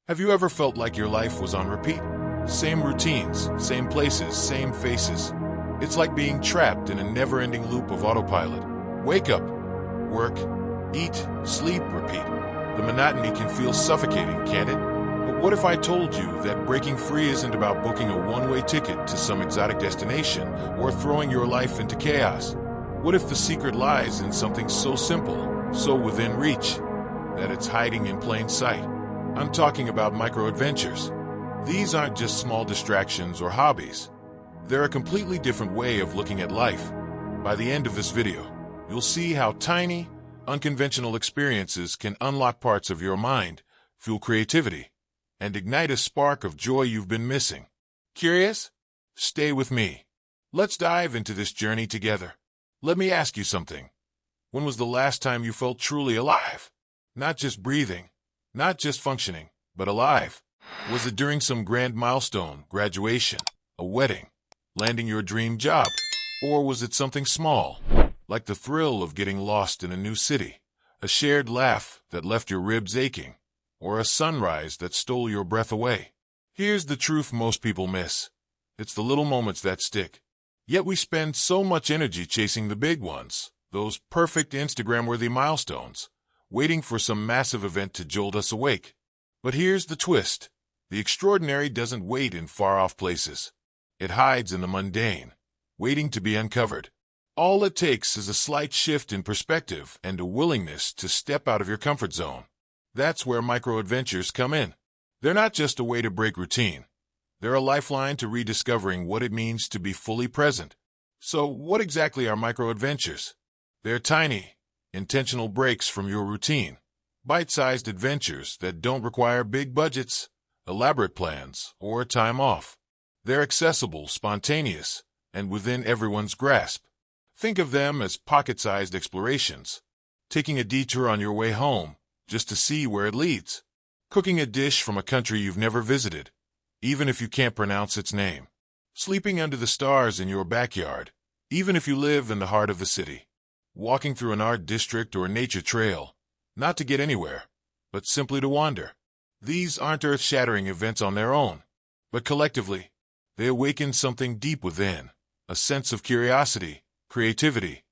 Have you ever felt like your life was on repeat? Same routines, same places, same faces. It's like being trapped in a never-ending loop of autopilot. Wake up, work, eat, sleep, repeat. The monotony can feel suffocating, can't it? But what if I told you that breaking free isn't about booking a one-way ticket to some exotic destination or throwing your life into chaos? What if the secret lies in something so simple, so within reach, that it's hiding in plain sight? I'm talking about micro-adventures. These aren't just small distractions or hobbies. They're a completely different way of looking at life. By the end of this video, you'll see how tiny, unconventional experiences can unlock parts of your mind, fuel creativity, and ignite a spark of joy you've been missing. Curious? Stay with me. Let's dive into this journey together. Let me ask you something. When was the last time you felt truly alive? Not just breathing, not just functioning, but alive. Was it during some grand milestone, graduation, a wedding, landing your dream job? Or was it something small, like the thrill of getting lost in a new city, a shared laugh that left your ribs aching, or a sunrise that stole your breath away? Here's the truth most people miss. It's the little moments that stick. Yet we spend so much energy chasing the big ones, those perfect Instagram-worthy milestones, waiting for some massive event to jolt us awake. But here's the twist. The extraordinary doesn't wait in far-off places. It hides in the mundane, waiting to be uncovered. All it takes is a slight shift in perspective and a willingness to step out of your comfort zone. That's where micro-adventures come in. They're not just a way to break routine. They're a lifeline to rediscovering what it means to be fully present. So, what exactly are micro-adventures? They're tiny, intentional breaks from your routine. Bite-sized adventures that don't require big budgets, elaborate plans, or time off. They're accessible, spontaneous, and within everyone's grasp. Think of them as pocket-sized explorations. Taking a detour on your way home, just to see where it leads. Cooking a dish from a country you've never visited, even if you can't pronounce its name. Sleeping under the stars in your backyard, even if you live in the heart of the city. Walking through an art district or nature trail, not to get anywhere, but simply to wander. These aren't earth-shattering events on their own, but collectively, they awaken something deep within, a sense of curiosity, creativity,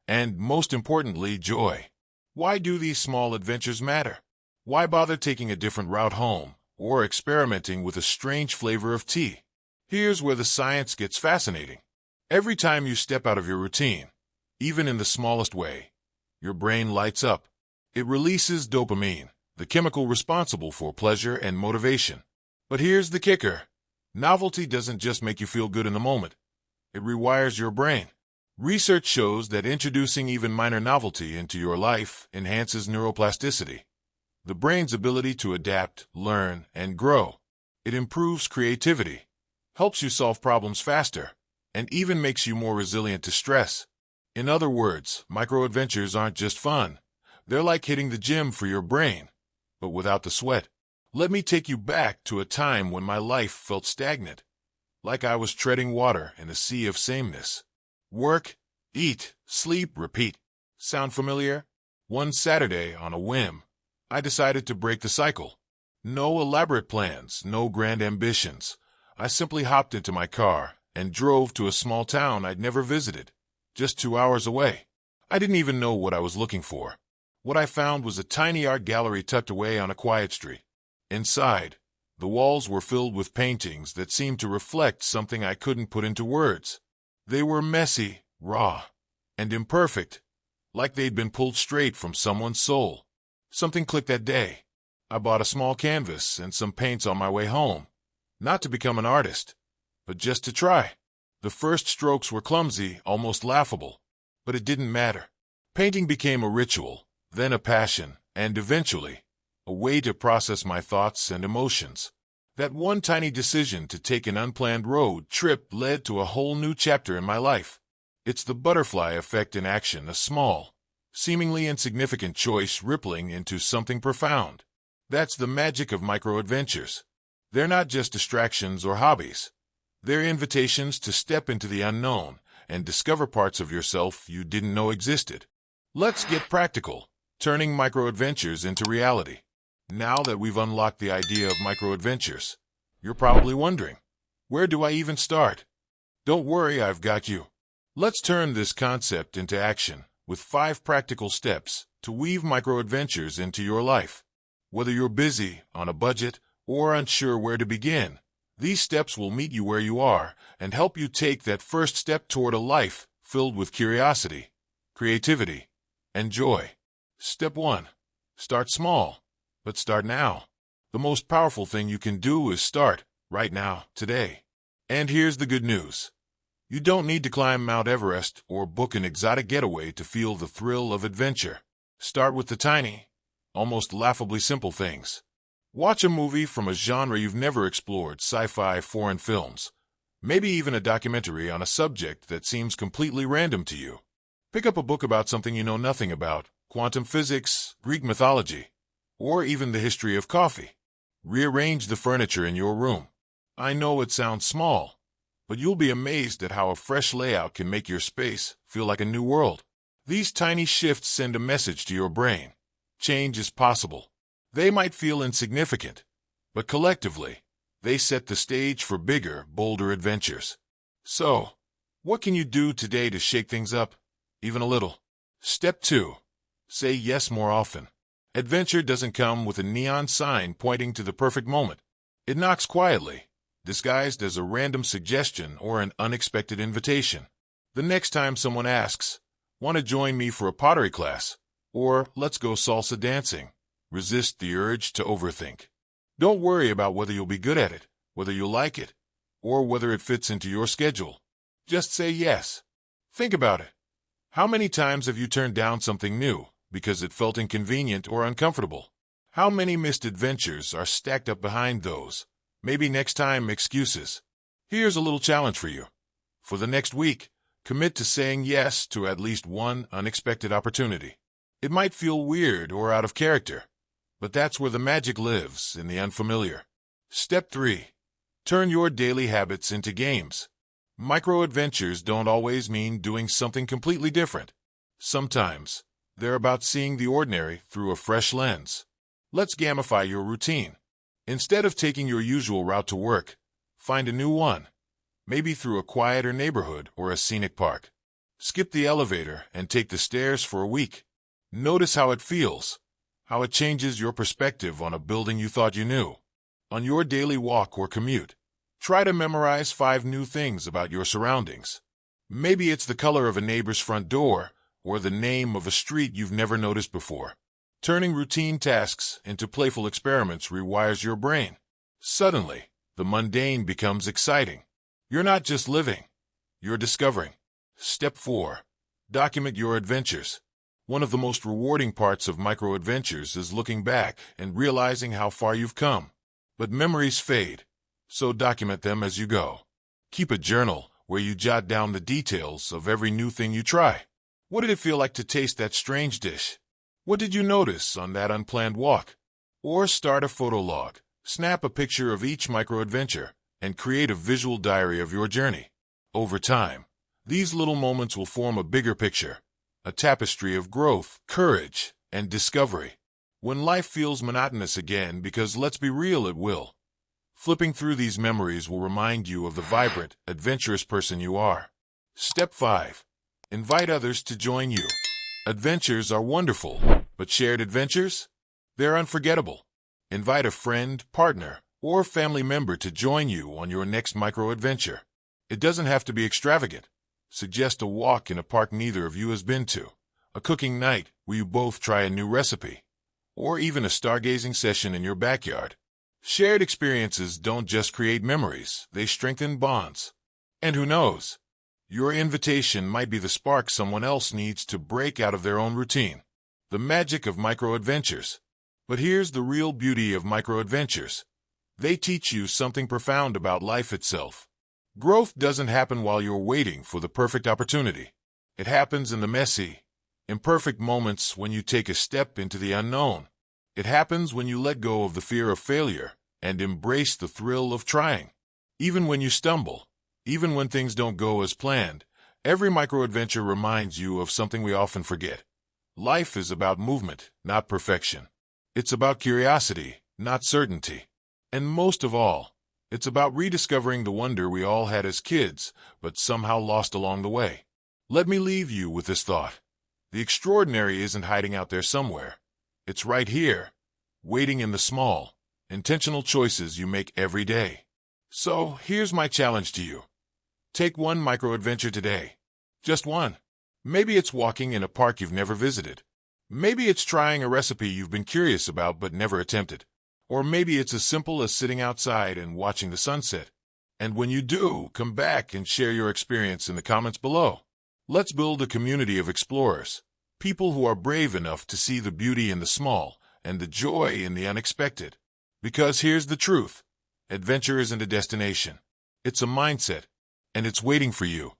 and, most importantly, joy. Why do these small adventures matter? Why bother taking a different route home, or experimenting with a strange flavor of tea? Here's where the science gets fascinating. Every time you step out of your routine, even in the smallest way, your brain lights up. It releases dopamine, the chemical responsible for pleasure and motivation. But here's the kicker. Novelty doesn't just make you feel good in the moment. It rewires your brain. Research shows that introducing even minor novelty into your life enhances neuroplasticity, the brain's ability to adapt, learn, and grow. It improves creativity, helps you solve problems faster, and even makes you more resilient to stress. In other words, micro-adventures aren't just fun. They're like hitting the gym for your brain, but without the sweat. Let me take you back to a time when my life felt stagnant, like I was treading water in a sea of sameness. Work, eat, sleep, repeat. Sound familiar? One Saturday, on a whim, I decided to break the cycle. No elaborate plans, no grand ambitions. I simply hopped into my car and drove to a small town I'd never visited, just 2 hours away. I didn't even know what I was looking for. What I found was a tiny art gallery tucked away on a quiet street. Inside, the walls were filled with paintings that seemed to reflect something I couldn't put into words. They were messy, raw, and imperfect, like they'd been pulled straight from someone's soul. Something clicked that day. I bought a small canvas and some paints on my way home, not to become an artist, but just to try. The first strokes were clumsy, almost laughable, but it didn't matter. Painting became a ritual, then a passion, and eventually, a way to process my thoughts and emotions. That one tiny decision to take an unplanned road trip led to a whole new chapter in my life. It's the butterfly effect in action, a small, seemingly insignificant choice rippling into something profound. That's the magic of micro-adventures. They're not just distractions or hobbies. They're invitations to step into the unknown and discover parts of yourself you didn't know existed. Let's get practical, turning micro-adventures into reality. Now that we've unlocked the idea of micro-adventures, you're probably wondering, where do I even start? Don't worry, I've got you. Let's turn this concept into action with 5 practical steps to weave micro-adventures into your life. Whether you're busy, on a budget, or unsure where to begin, these steps will meet you where you are and help you take that first step toward a life filled with curiosity, creativity, and joy. Step 1. Start small, but start now. The most powerful thing you can do is start, right now, today. And here's the good news. You don't need to climb Mount Everest or book an exotic getaway to feel the thrill of adventure. Start with the tiny, almost laughably simple things. Watch a movie from a genre you've never explored, sci-fi, foreign films, maybe even a documentary on a subject that seems completely random to you. Pick up a book about something you know nothing about, quantum physics, Greek mythology, or even the history of coffee. Rearrange the furniture in your room. I know it sounds small, but you'll be amazed at how a fresh layout can make your space feel like a new world. These tiny shifts send a message to your brain. Change is possible. They might feel insignificant, but collectively, they set the stage for bigger, bolder adventures. So, what can you do today to shake things up, even a little? Step 2. Say yes more often. Adventure doesn't come with a neon sign pointing to the perfect moment. It knocks quietly, disguised as a random suggestion or an unexpected invitation. The next time someone asks, "Want to join me for a pottery class?" or "Let's go salsa dancing," resist the urge to overthink. Don't worry about whether you'll be good at it, whether you'll like it, or whether it fits into your schedule. Just say yes. Think about it. How many times have you turned down something new because it felt inconvenient or uncomfortable? How many missed adventures are stacked up behind those "maybe next time" excuses? Here's a little challenge for you. For the next week, commit to saying yes to at least one unexpected opportunity. It might feel weird or out of character, but that's where the magic lives, in the unfamiliar. Step 3. Turn your daily habits into games. Micro-adventures don't always mean doing something completely different. Sometimes, they're about seeing the ordinary through a fresh lens. Let's gamify your routine. Instead of taking your usual route to work, find a new one, maybe through a quieter neighborhood or a scenic park. Skip the elevator and take the stairs for a week. Notice how it feels, how it changes your perspective on a building you thought you knew. On your daily walk or commute, try to memorize 5 new things about your surroundings. Maybe it's the color of a neighbor's front door or the name of a street you've never noticed before. Turning routine tasks into playful experiments rewires your brain. Suddenly, the mundane becomes exciting. You're not just living, you're discovering. Step 4. Document your adventures. One of the most rewarding parts of micro-adventures is looking back and realizing how far you've come. But memories fade, so document them as you go. Keep a journal where you jot down the details of every new thing you try. What did it feel like to taste that strange dish? What did you notice on that unplanned walk? Or start a photo log. Snap a picture of each micro-adventure and create a visual diary of your journey. Over time, these little moments will form a bigger picture, a tapestry of growth, courage, and discovery. When life feels monotonous again, because let's be real, it will, flipping through these memories will remind you of the vibrant, adventurous person you are. Step 5. Invite others to join you. Adventures are wonderful, but shared adventures? They're unforgettable. Invite a friend, partner, or family member to join you on your next micro-adventure. It doesn't have to be extravagant. Suggest a walk in a park neither of you has been to, a cooking night where you both try a new recipe, or even a stargazing session in your backyard. Shared experiences don't just create memories, they strengthen bonds. And who knows? Your invitation might be the spark someone else needs to break out of their own routine. The magic of micro-adventures. But here's the real beauty of micro-adventures. They teach you something profound about life itself. Growth doesn't happen while you're waiting for the perfect opportunity. It happens in the messy, imperfect moments when you take a step into the unknown. It happens when you let go of the fear of failure and embrace the thrill of trying. Even when you stumble, even when things don't go as planned, every micro-adventure reminds you of something we often forget. Life is about movement, not perfection. It's about curiosity, not certainty. And most of all, it's about rediscovering the wonder we all had as kids, but somehow lost along the way. Let me leave you with this thought. The extraordinary isn't hiding out there somewhere. It's right here, waiting in the small, intentional choices you make every day. So, here's my challenge to you. Take one micro-adventure today. Just one. Maybe it's walking in a park you've never visited. Maybe it's trying a recipe you've been curious about but never attempted. Or maybe it's as simple as sitting outside and watching the sunset. And when you do, come back and share your experience in the comments below. Let's build a community of explorers, people who are brave enough to see the beauty in the small and the joy in the unexpected. Because here's the truth. Adventure isn't a destination. It's a mindset, and it's waiting for you.